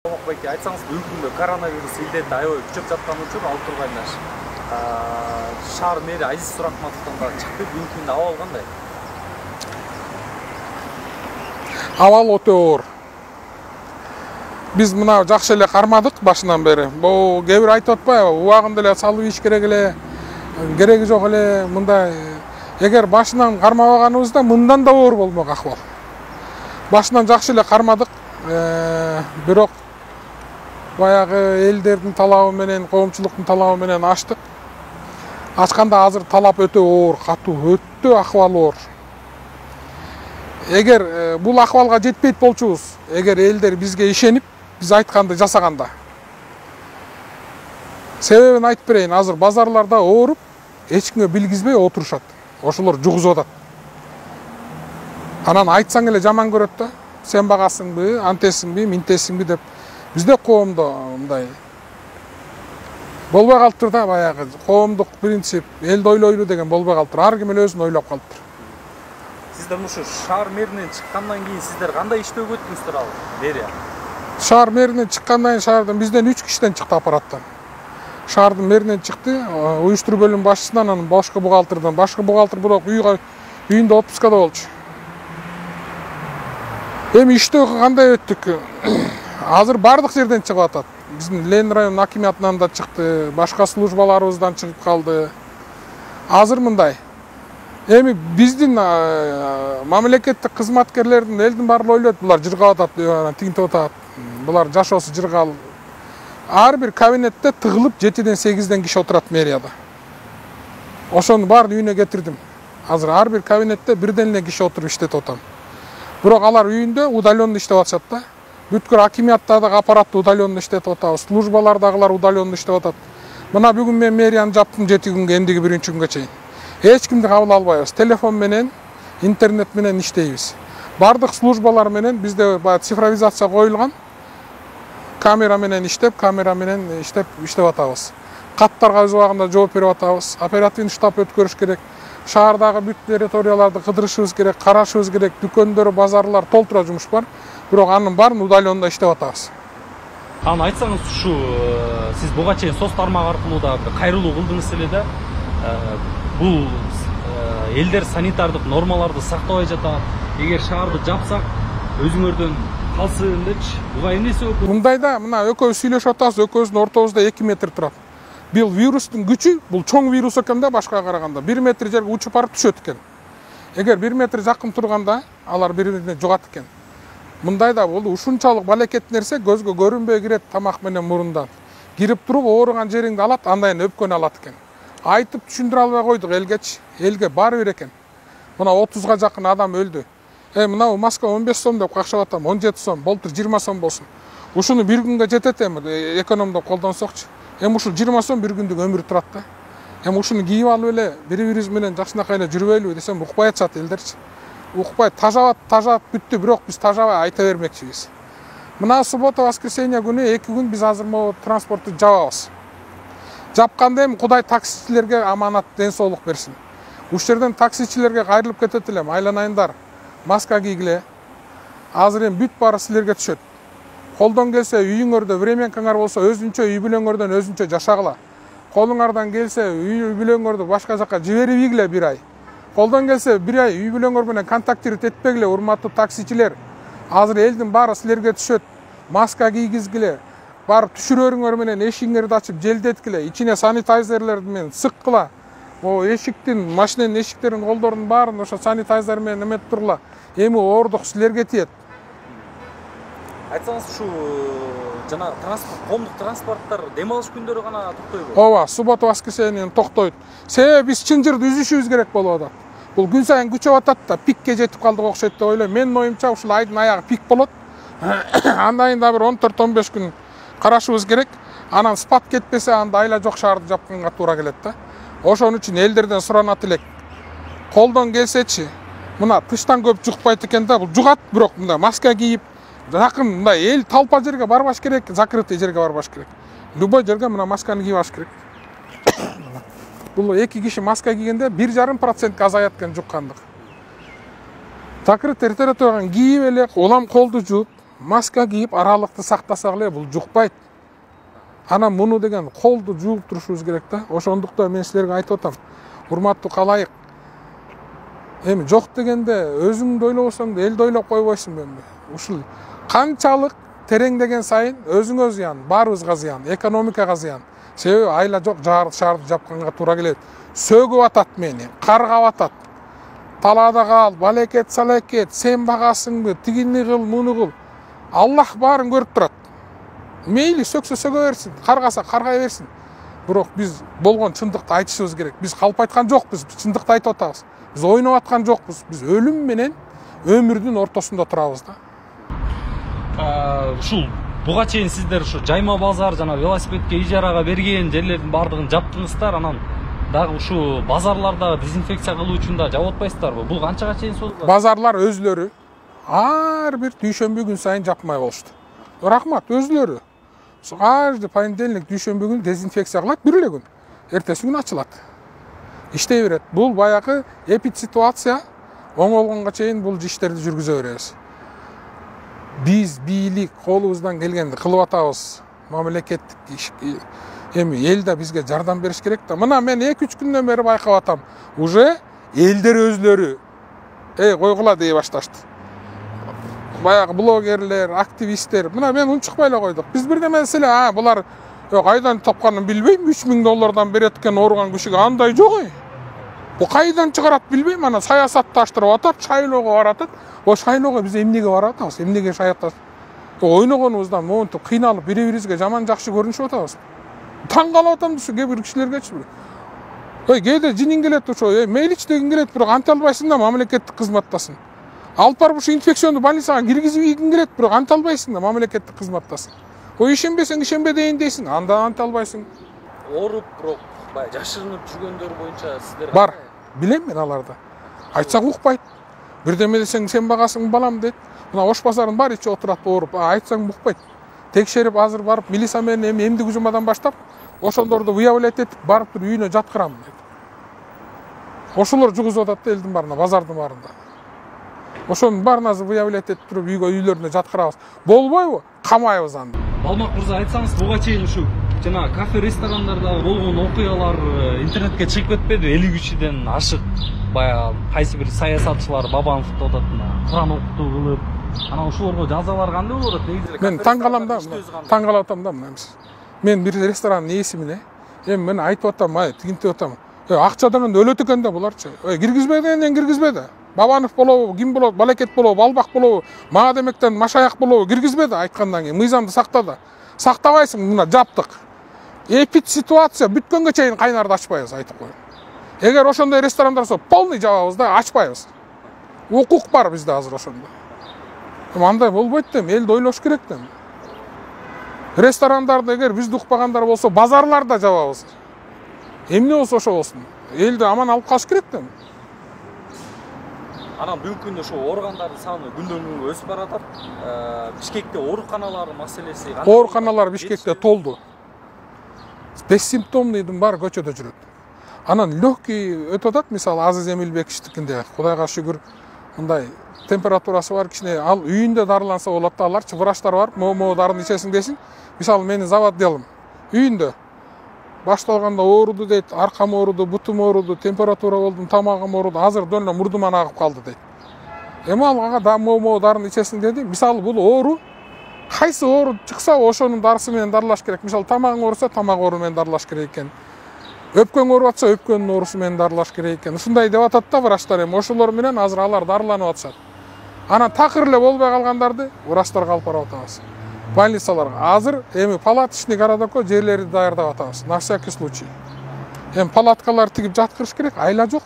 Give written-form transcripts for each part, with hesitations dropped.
Байке, айтсаңыз бүгінгі күнде коронавирус елдерде аябай күчөп жаткан үчүн алып турган шаар мэри Азиз Суракматовдон да чыкты. Бүгүнкү күндө абал кандай? Абал өтө оор. Биз мына жакшы эле кармадык башынан бери. Бул кээ бир айтып атпайбы, убагында эле салып иш керек эле, кереги жок эле, мындай. Эгер башынан кармабаганыбызда мындан да оор болмок акыбал. Башынан жакшы эле кармадык, бирок баягы элдердин талабы менен, коомчулуктун талабы менен ачтык. Ачканда азыр талап өтө оор, катуу, өтө акыбал оор. Эгер бул акыбалга жетпейт болчубуз, эгер элдер бизге ишенип, биз айтканды жасаганда. Себебин айтып берейин, азыр базарларда ооруп, эч кимге билгизбей отурушат. Ошолор жугузуп атат. Анан айтсаң эле жаман көрөт да, сен багасыңбы, антесиңби, минтесиңби деп. Бизде коомдо мындай болбой калыптыр да, баягы коомдук принцип, элди ойлойлу деген болбой калыптыр. Ар ким эле өзүн ойлоп калыптыр. Сиздер ушу шаар мэринен чыккандан кийин сиздер кандай иштөөгө өттүңүздөр ал мэрия? Шаар мэринен чыккандан кийин шаардын бизден 3 кишиден чыкты аппараттан. Шаардын мэринен чыкты, уюштуруу бөлүм башчысынан, анан башкы бухгалтерден. Башкы бухгалтер бирок үйүндө отпускада болчу. Эми иштөөгө кандай өттүк? Азыр бардык жерден чыгып атат. Биздин Ленин район акимиятынан да чыкты, башка службаларыбыздан чыгып калды. Азыр мындай. Эми биздин мамлекеттик кызматкерлердин элдин баары ойлойт, булар жыргап атат, тигинтип атат. Булар жашоосу жыргал. Ар бир кабинетте тыгылып 7-ден 8-ден киши отурат мэрияда. Ошонун баарын үйүнө кетирдим. Азыр ар бир кабинетте бирден эле киши отуруп иштетип атам. Бирок алар үйүндө удаленно иштеп атышат да. Бүткүл акимияттардагы аппаратты удаленно иштетип атабыз, службалардагылар удаленно иштеп атат. Мына бүгүн мен мэрияны жаптым 7 күнгө, эмдиги 1-күнгө чейин. Эч кимди кабыл албайбыз. Телефон менен, интернет менен иштейбиз. Бардык службалар менен бизде цифровизация коюлган. Камера менен иштеп атабыз. Каттарга өз убагында жооп берип атабыз. Оперативный штаб өткөрүш керек. Шаардагы бүт территорияларды кыдырышыбыз керек, карашыбыз керек. Дүкөндөр, базарлар толтура жумуш бар. Бирок анын баарын удаленно иштеп атабыз. Анан айтсаңыз, ушу сиз буга чейин соц тармагы аркылуу да кайрылуу кылдыңыз эле да. Бул элдер санитардык нормаларды сактабай жатат. Эгер шаарды жапсак, өзүңөрдөн калсын депчи. Буга эмнеси өкүл? Мындайда мына экөөбүз сүйлөшүп атабыз, экөөбүздүн ортобузда 2 метр турат. Бул вирустун күчү, бул чоң вирус экен да башкага караганда. 1 метр жерге учуп барып түшөт экен. Эгер 1 метр жакын турганда алар бири-бирине жугат экен. Мындайда бул ушунчалык балекет нерсе көзгө көрүнбөй кирет тамак менен мурундан. Кирип туруп ооруган жериңди алат, андайын өпкөнү алат экен. Айтып түшүндүрө албай койдук элгечи. Элге баары бир экен. Мына 30га жакын адам өлдү. Мына маска 15 сом деп какшап атам, 17 сом, болтур 20 сом болсун. Ушуну бир күнгө жетет экономдоп колдонсокчу. Ушул 20 сом бир күндүк өмүр турат да. Ушуну кийип алып эле бири-бирибиз менен жакшынакай эле жүрбөйлүбү десем укпай атышат элдерчи. Укпай, тажап бүттү, бирок биз тажабай айта бермекчибиз. Мына суббота, воскресенье күнү 2 күн биз азыр могу транспортту жабабыз. Жапканда эми Кудай таксичилерге аманат, ден соолук берсин. Ушул жерден таксичилерге кайрылып кетет элем, айланайындар, маска кийгиле. Азыр эми бүт баары силерге түшөт. Колдон келсе үйүңөрдө временкаңар болсо өзүнчө үй бүлөңөрдөн өзүнчө жашагыла. Колуңардан келсе үй бүлөңөрдү башка жака жиберип ийгиле 1 ай. Колдон келсе 1 ай үй бүлөңөр менен контактировать этпегиле, урматтуу таксичилер. Азыр элдин баары силерге түшөт. Маска кийгизгиле. Барып түшүрөрүңөр менен эшигиңерди ачып желдеткиле, ичине санитайзерлер менен сыккыла. О эшиктин, машинанын эшиктерин, колдордун баарын ошо санитайзер менен эметип тургула. Эми оордук силерге тиет. Айтсаңыз, ушу жана коомдук транспорттор дем алыш күндөрү гана токтойбу? Ооба, суббота, воскресенье токтойт. Себеби биз чынжырды үзүшүбүз керек болуп атат. Бул күн сайын күчөп атат да, пикке жетип калдык окшойт деп ойлойм. Менин оюмча ушул айдын аягы пик болот. Андайын да бир 14-15 күн карашыбыз керек. Анан спад кетпесе, анда айла жок шаарды жапканга туура келет да. Ошон үчүн элдерден суранат элек. Колдон келсечи, мына тыштан көп жукпайт экен да, бул жугат, бирок мындай маска кийип, жакын мындай эл талпа жерге барбаш керек, закрытый жерге барбаш керек. Любой жерге мына масканы кийип алыш керек. Бул 2 киши маска кийгенде 1,5% азаят экен жуккандык. Закрытый территорияга кийип эле, улам колду жууп, маска кийип аралыкты сактасак эле бул жукпайт. Анан муну деген колду жууп турушубуз керек да. Ошондуктан мен силерге айтып атам. Урматтуу калайык. Эми жок дегенде өзүңдү ойлобосоң да элди ойлоп койбойсуң белемби? Ушул канчалык тереңдеген сайын өзүңө зыян, баарыбызга зыян, экономикага зыян. Себеби айла жок шаарды жапканга туура келет. Сөгүп атат мени, каргап атат. Талаада кал, балекет салекет, сен багасыңбы, тигини кыл, муну кыл. Аллах баарын көрүп турат. Мейли сөксө сөгө берсин, каргаса каргай берсин. Бирок биз болгон чындыкты айтышыбыз керек. Биз калп айткан жокпуз, чындыкты айтып атабыз. Биз ойноп аткан жокпуз. Биз өлүм менен өмүрдүн ортосунда турабыз да. Ушул буга чейин сиздер ушу жайма базар жана велосипедке ижарага берген жерлердин баардыгын жаптыңыздар, анан дагы ушу базарларда дезинфекция кылуу үчүн да жаап атпайсыздарбы? Бул канчага чейин созулат? Базарлар өзлөрү ар бир дүйшөмбү күн сайын жапмай болушту. Рахмат, өзлөрү. Каждый понедельник, дүйшөмбү күн дезинфекция кылат, бир эле күн. Эртеси күн ачылат. Иштей берет. Бул баягы эпидситуация оңолгонго чейин бул иштерди жүргүзө беребиз. Биз бийлик колубуздан келгенди кылып атабыз. Мамлекеттик эми эл да бизге жардам бериш керек да. Мына мен 2-3 күндөн бери байкап атам. Уже элдер өзлөрү койгула дей башташты. Баягы блогерлер, активисттер. Мына мен унчукпай эле койдук. Биз бирде маселе, булар кайдан тапканын билбейм, $3000 берет экен ооруган кишиге, андай жок. Бу кайдан чыгарат билбейм, ана саясатташтырып атат, шайлоого баратат. О шайлоого биз эмнеге барып атабыз? Эмнеге саясатташ? Ойногонубуздан монтип кыйналып бири-бирибизге жаман жакшы көрүнүшүп атабыз. Таң калып атам ушу кээ бир кишилергечи. Кээде жиниң келет ошо, мейлич деген келет, бирок анта албайсың да, мамлекеттик кызматтасың. Алып барып ушу инфекциондуу больницага киргизип ийгиң келет, бирок анта албайсың да, мамлекеттик кызматтасың. Ишенбесең, ишенбе дейин дейсиң, анда анта албайсың. Ооруп, бирок баягы жашырынып жүргөндөр боюнча сиздер бар. Билем мен аларды. Айтсак укпайт. Бирдеме десең, сен багасың балам дейт. Мына Ош базарынын баары ичи отурат ооруп, айтсаң укпайт. Текшерип азыр барып милиция менен эмдик ужумадан баштап, ошондорду выявлять этип, барып туруп үйүнө жаткырам дейт. Ошолор жугузуп атат да элдин баарына, базардын баарында. Ошонун баарын азыр выявлять этип туруп үйлөрүнө жаткырабыз. Болбойбу? Камайбыз анда. Балмак мырза, айтсаңыз, буга чейин ушу жана кафе ресторандарда болгон окуялар интернетке чыгып кетпеди? 50 кишиден ашык баягы кайсы бир саясатчылар Бабанов деп атат, Куран окутуу кылып, анан ушулорго жазалар кандай болот? Негизи мен таң калам да, таң калып атам да. Мен бир ресторанын ээсимине эми мен айтып атам, тигинтип атам. Акчадан өлөт экен да буларчы. Киргизбегенден киргизбеди. Бабанов болобу, ким болот, Балекет болобу, Балбак болобу, мага демектен Машаяк болобу, киргизбеди айткандан кийин. Мыйзамды сактады. Сактабайсың, мына жаптык. Эпидситуация бүткөнгө чейин кайнарды ачпайбыз, айтып коеюн. Эгер ошондой ресторандар болсо, полный жабабыз да, ачпайбыз. Укук бар бизде азыр ошондо. Андай болбойт да, элди ойлош керек да. Ресторандарды эгер бизди укпагандар болсо, базарларда жабабыз. Эмне болсо ошо болсун. Элди аман алып калыш керек да. Анан бүгүнкү күндө ошо ооргандардын саны күндөн күнгө өсүп баратат. Бишкекте ооруканалар маселеси кандай? Ооруканалар Бишкекте толду. Бессимптомныйдын баары көчөдө жүрөт. Анан легкий өтүп атат, мисалы Азиз Эмилбековичтикинде, Кудайга шүгүр, мындай температурасы бар кичине, ал үйүндө дарыланса болот да, аларчы врачтар бар, мо дарыны ичесиң десин. Мисалы менин завод делим үйүндө башталганда ооруду дейт, аркам ооруду, бутум ооруду, температура болдум, тамагым ооруду, азыр дөнө мурдуман агып калды дейт. Эми алга да мо дарын ичесиң деди. Мисалы бул оору кайсы оору чыкса ошонун дарысы менен дарылаш керек. Мисалы тамагың ооруса тамак оору менен дарылаш керек экен. Өпкөң ооруп атса өпкөнүн оорусу менен дарылаш керек экен. Ушундай деп атат да врачтар. Эми ошолор менен азыр алар дарыланып атышат. Анан такыр эле болбой калгандарды врачтарга алып барып атабыз. Больницаларга азыр эми палаточный городокко жерлерди даярдап атабыз. На всякий случай. Эми палаткалар тигип жаткырыш керек, айла жок.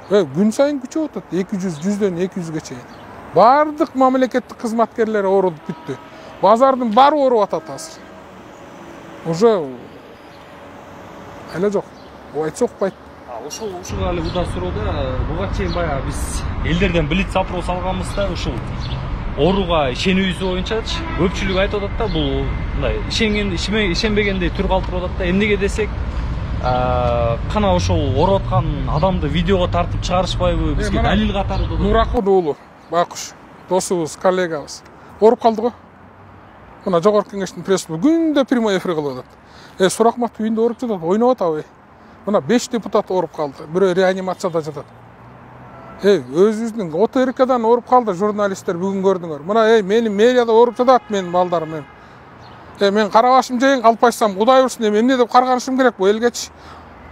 Күн сайын күчөп атат. 100дөн 200ге чейин. Бардык мамлекеттик кызматкерлер ооруп бүттү. Базардын баары ооруп атат азыр. Уже айла жок. Айтса укпайт. Ушуга эле удар суроода, буга чейин баягы биз элдерден блиц опрос алганбызда, ушул ооруга ишенүүбүз боюнчачы көпчүлүк айтып атат да, бул мындай ишенбегендей түр калтырып атат да. Эмнеге десек, кана ошол ооруп аткан адамды видеого тартып чыгарышпайбы, бизге далил катары. Нуракун уулу Байкуш, досубуз, коллегабыз. Ооруп калды го. Мына жогорку кеңештин пресс-клубу күндө прямой эфир кылып атат. Суракматов үйүндө ооруп жатат, ойноп атабы? Мына 5 депутат ооруп калды. Бирөө реанимацияда жатат. Өзүбүздүн ОТРКдан ооруп калды журналисттер, бүгүн көрдүңөр. Мына менин мэрияда ооруп жатат менин балдарым. Мен карабашым жейин калп айтсам, Кудай урsun, эмне деп карганышым керек бу элгечи.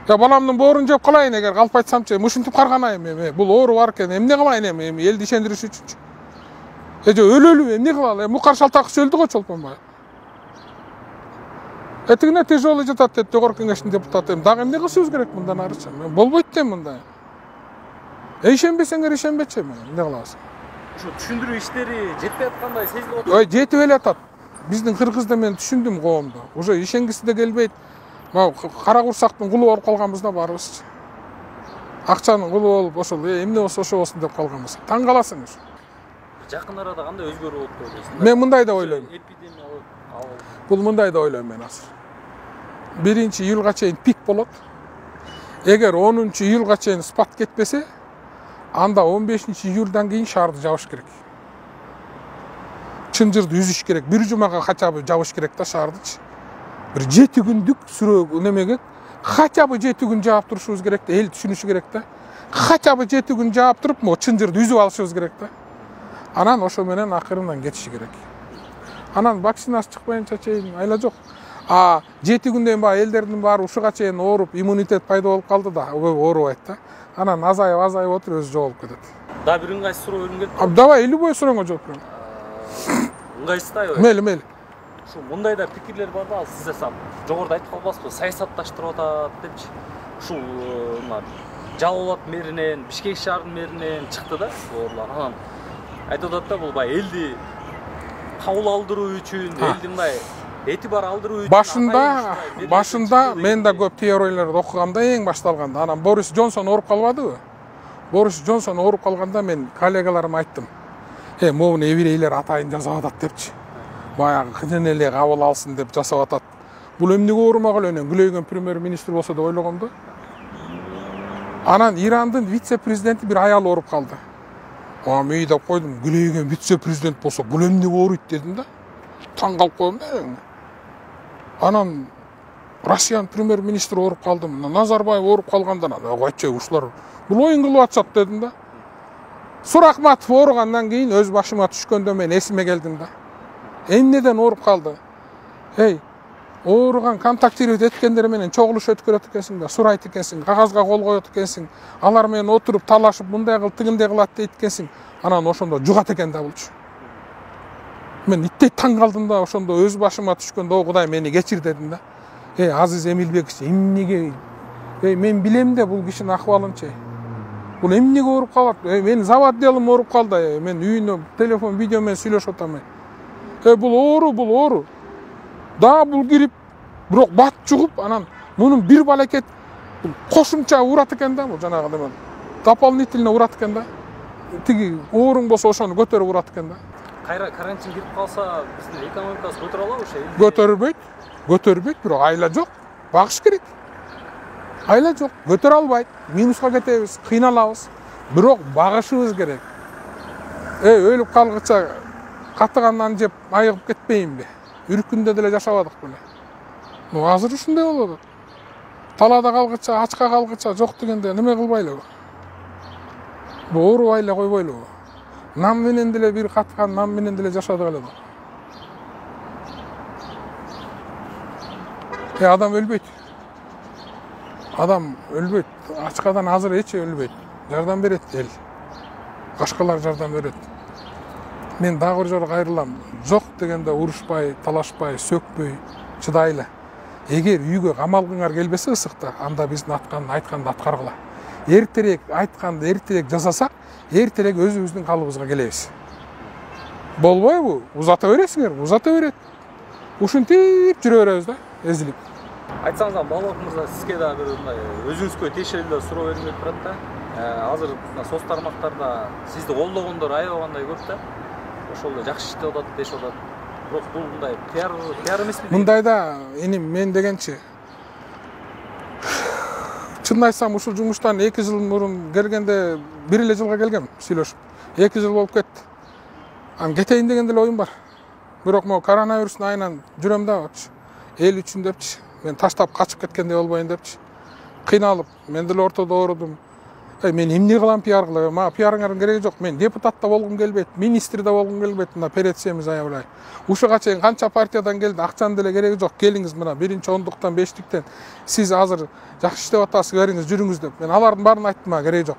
Баламдын боорун жеп калайын эгер калп айтсамчы, мушинтип карганайым. Бул оору бар экен, эмне кылайын эми элди ишендириш үчүнчү. Өлөлү эмне кылалы? Мукар Шалтаков өлдү го Чолпонбай. Тигине тяжелый жатат деп жогорку кеңештин депутаты. Дагы эмне кылышыбыз керек мындан арычы? Болбойт дейм мындай. Ишенбесеңер ишенбечи, эмне кылабыз? Ушу түшүндүрүү иштери жетпей аткандай сезилип атат. Жетип эле атат. Биздин кыргызда мен түшүндүм коомду. Уже ишенгиси да келбейт. Кара курсактын кулу болуп калганбыз да баарыбыз. Акчанын кулу болуп ошол эмне болсо ошо болсун деп калганбыз. Таң каласың ушу. Жакын арада кандай өзгөрүү болуп деп ойлойсуң? Мен мындай да ойлойм. Эпидемия Бул мындай да ойлойм мен азыр. 1-июлга чейин пик болот. Эгер 10-июлга чейин спад кетпесе, анда 15-июлдан кийин шаарды жабыш керек. Чынжырды үзүш керек. Бир жумага хотя бы жабыш керек да шаардычы. Бир 7 күндүк сүрөө немеге хотя бы 7 күн жаап турушубуз керек да, эл түшүнүшү керек да. Хотя бы 7 күн жаап туруп, чынжырды үзүп алышыбыз керек да. Анан ошо менен акырынан кетиши керек. Анан вакцинасы чыкпайынча чейин айла жок. 7 күндөн баягы элдердин баары ушуга чейин ооруп, иммунитет пайда болуп калды да, оорубайт да. Анан азайып отуруп өзү жоголуп кетет. Да бир ыңгайсыз суроо келип. Давай любой сурооңо жооп берем. Ыңгайсыздайбы? Мейли. Ушу мындай да пикирлер бар да, сизде сам жогоруда айтып калбаспы, саясатташтырып атат депчи. Ушул Жалал Абад мэринен, Бишкек шаарынын мэринен чыкты да оорлар. Анан айтып атат да, бул баягы элди кабыл алдыруу үчүн, элди мындай этибар алдыруу үчүн. Башында мен да көп теорияларды окугамда эң башталганда, анан Борис Джонсон ооруп калбадыбы? Борис Джонсон ооруп калганда мен коллегаларыма айттым. Моуну еврейлер атайын жасап атат депчи. Баягы кыйын эле кабыл алсын деп жасап атат. Бул эмнеге оорумак эле, күлөйгөн премьер-министр болсо деп ойлогом да. Анан Ирандын вице-президенти бир аял ооруп калды. Мей деп койдум, күлөйгөн вице-президент болсо бул эмнеге ооруйт дедим да. Таң калып койдум да. Анан Россиянын премьер-министри ооруп калды. Назарбаев ооруп калганда, айтчы ушулар бул оюн кылып атышат дедим да. Суракматов ооругандан кийин өз башыма түшкөндө мен эсиме келдим да. Эмнеден ооруп калды? Ооруган контактировать эткендер менен чогулуш өткөрөт экенсиң да, сурайт экенсиң, кагазга кол коет экенсиң, алар менен отуруп талашып мындай кыл, тигиндей кылат дейт экенсиң. Анан ошондо жугат экен да булчу. Мен иттей таң калдым да, ошондо өз башыма түшкөндө, Кудай мени кечир дедим да. Азиз Эмилбекович, эмнеге? Мен билем да бул кишинин акыбалынчы. Бул эмнеге ооруп калат? Менин завод делим ооруп калды. Мен үйүнө телефон, видео менен сүйлөшүп атам. Бул оору. Да бул кирип, бирок бат жугуп, анан мунун бир балекет кошумча урат экен да, бул жанагы демен. Дополнительно урат экен да. Тиги ооруң болсо ошону көтөрүп урат экен да. Кайра карантин кирип калса, биздин экономикасы көтөрө алабы ошо? Көтөрбөйт, бирок айла жок. Багыш керек. Айла жок, көтөрө албайт. Минуска кетебиз, кыйналабыз. Бирок багышыбыз керек. Өлүп калгыча катыгандан жеп айыгып кетпейинби? Үркүндө деле жашабадык беле. Азыр ушундай болуп атат. Талада калгыча, ачка калгыча жок дегенде неме кылбайлыбы? Бу оорубай эле койбойлубу? Нам менен деле бир каткан, нам менен деле жашадык эле да. Адам өлбөйт. Адам өлбөйт. Ачкадан азыр эч өлбөйт. Жардам берет эл. Башкалар жардам берет. Мен дагы бир жолу кайрылам. Жок дегенде урушпай, талашпай, сөкпөй, чыдайлы. Эгер үйгө камалгыңар келбесе ысыкта, анда биздин айтканды аткаргыла. Эртерээк айтканды эртерээк жасасак, эртерээк өзүбүздүн калыбыбызга келебиз. Болбойбу? Узата берет. Ушинтип жүрө беребиз да, эзилип. Айтсаңыз, Балок мырза, сизге да бир мындай өзүңүзгө тиешелүү суроо берилип турат да. Азыр соц тармактарда сизди колдогондор аябагандай көп да. Ошол жакшы иштеп атат дешип атат. Бирок бул мындай пиар эмеспи? Мындайда мен дегенчи. Чын айтсам, ушул жумуштан 2 жыл мурун келгенде 1 эле жылга келгем, сүйлөшүп. 2 жыл болуп кетти. Анан кетейин деген деле оюм бар. Бирок могу коронавирустун айынан жүрөм дагычы. Эл үчүн депчи. Мен таштап качып кеткендей болбойн депчи. Кыйналып, мен деле ортодо оорудум. Мен эмне кылам пиар кылып? Мага пиарыңардын кереги жок. Мен депутат да болгум келбейт, министр да болгум келбейт. Мына перетсиemiz аябай. Ушуга чейин канча партиядан келди, акчанын деле кереги жок. Келиңиз мына 1-ондуктан, 5-тиктен. Сиз азыр жакшы иштеп атасыз, бериңиз, жүрүңүз деп. Мен алардын баарын айттым, мага кереги жок.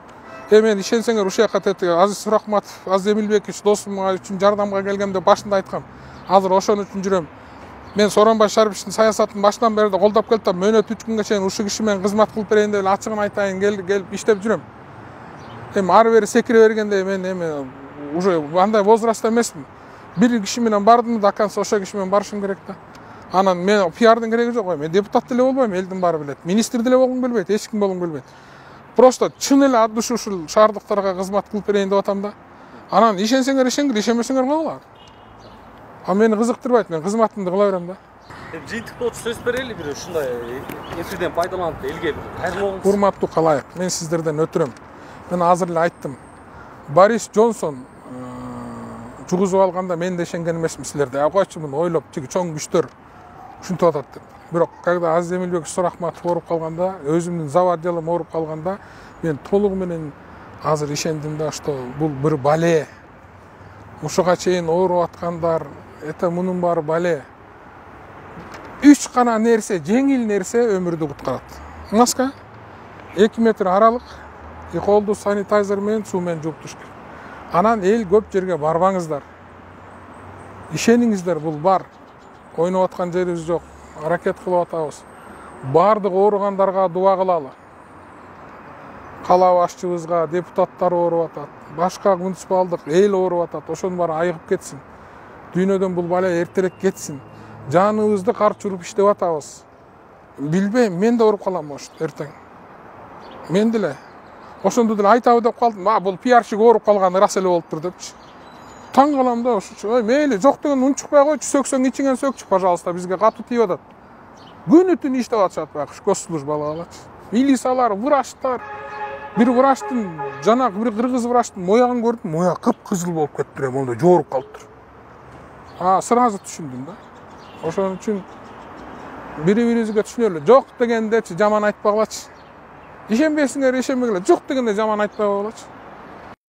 Мен ишенсеңер ушул жака Азиз Сурахматов, Азиз Эмилбекович досум үчүн жардамга келгем деп башында айткам. Азыр ошон үчүн жүрөм. Мен Сооронбай Шариповичтин саясатын баштан бери да колдоп келатам. Мөөнөт 3 күнгө чейин ушул киши менен кызмат кылып берейин деп ачыгын айтайын, келип иштеп жүрөм. Ары бери секире бергенде мен уже андай возрастта эмесмин. Бир киши менен бардым да, акансы ошол киши менен барышым керек да. Анан мен пиардын кереги жок. Мен депутат деле болбойм, элдин баары билет. Министр деле болгум келбейт, эч ким болгум келбейт. Просто чын эле ат душу ушул шаардыктарга кызмат кылып берейин деп атам да. Анан ишенсеңер ишенгир, ишенбесеңер койгула. Мени кызыктырбайт, мен кызматымды кыла берем да. Жыйынтыкта отур сөз берели бир ушундай эфирден пайдаланып элге кайрылуу. Урматтуу калайык, мен сиздерден өтүрөм. Мен азыр эле айттым. Борис Джонсон жугузуп алганда мен да ишенген эмесмин силерде. Койчу муну ойлоп, тиги чоң күчтөр ушинтип атат деп. Бирок когда Азиз Эмилбекович Сурахматов ооруп калганда, өзүмдүн заводделим ооруп калганда, мен толугу менен азыр ишендим да, что бул бир бале. Ушуга чейин ооруп аткандар, мунун баары бале. 3 гана нерсе, жеңил нерсе өмүрдү куткарат. Маска, 2 метр аралык, колду санитайзер менен суу менен жууп туруш керек. Анан эл көп жерге барбаңыздар. Ишениңиздер, бул бар. Ойноп аткан жерибиз жок. Аракет кылып атабыз. Бардык ооругандарга дуа кылалы. Кала башчыбызга, депутаттар ооруп атат. Башка муниципалдык эл ооруп атат. Ошонун баары айыгып кетсин. Дүйнөдөн бул бала эртерээк кетсин. Жаныбызды карчы уруп иштеп атабыз. Билбейм, мен да ооруп калам может эртең. Мен деле ошондо деле айтабы деп калдым. Бул пиарчы ооруп калганы рас эле болуптур депчи. Таң калам да ошочу. Мейли, жок деген унчукпай койчу, сөксөң ичиңен сөкчү, пожалуйста, бизге катуу тийип атат. Күнү түнү иштеп атышат баягы госслужбалар. Милициялар, врачтар. Бир врачтын, жана бир кыргыз врачтын моягын көрдүм, мояг кып-кызыл болуп кетти, монда жооруп калыптыр. Сразу түшүндүм да. Ошон үчүн бири-бирибизге түшүнөлү. Жок дегендечи жаман айтпагылачы. Ишенбесиңер, ишенбегиле. Жок дегенде жаман айтпай койгулачы.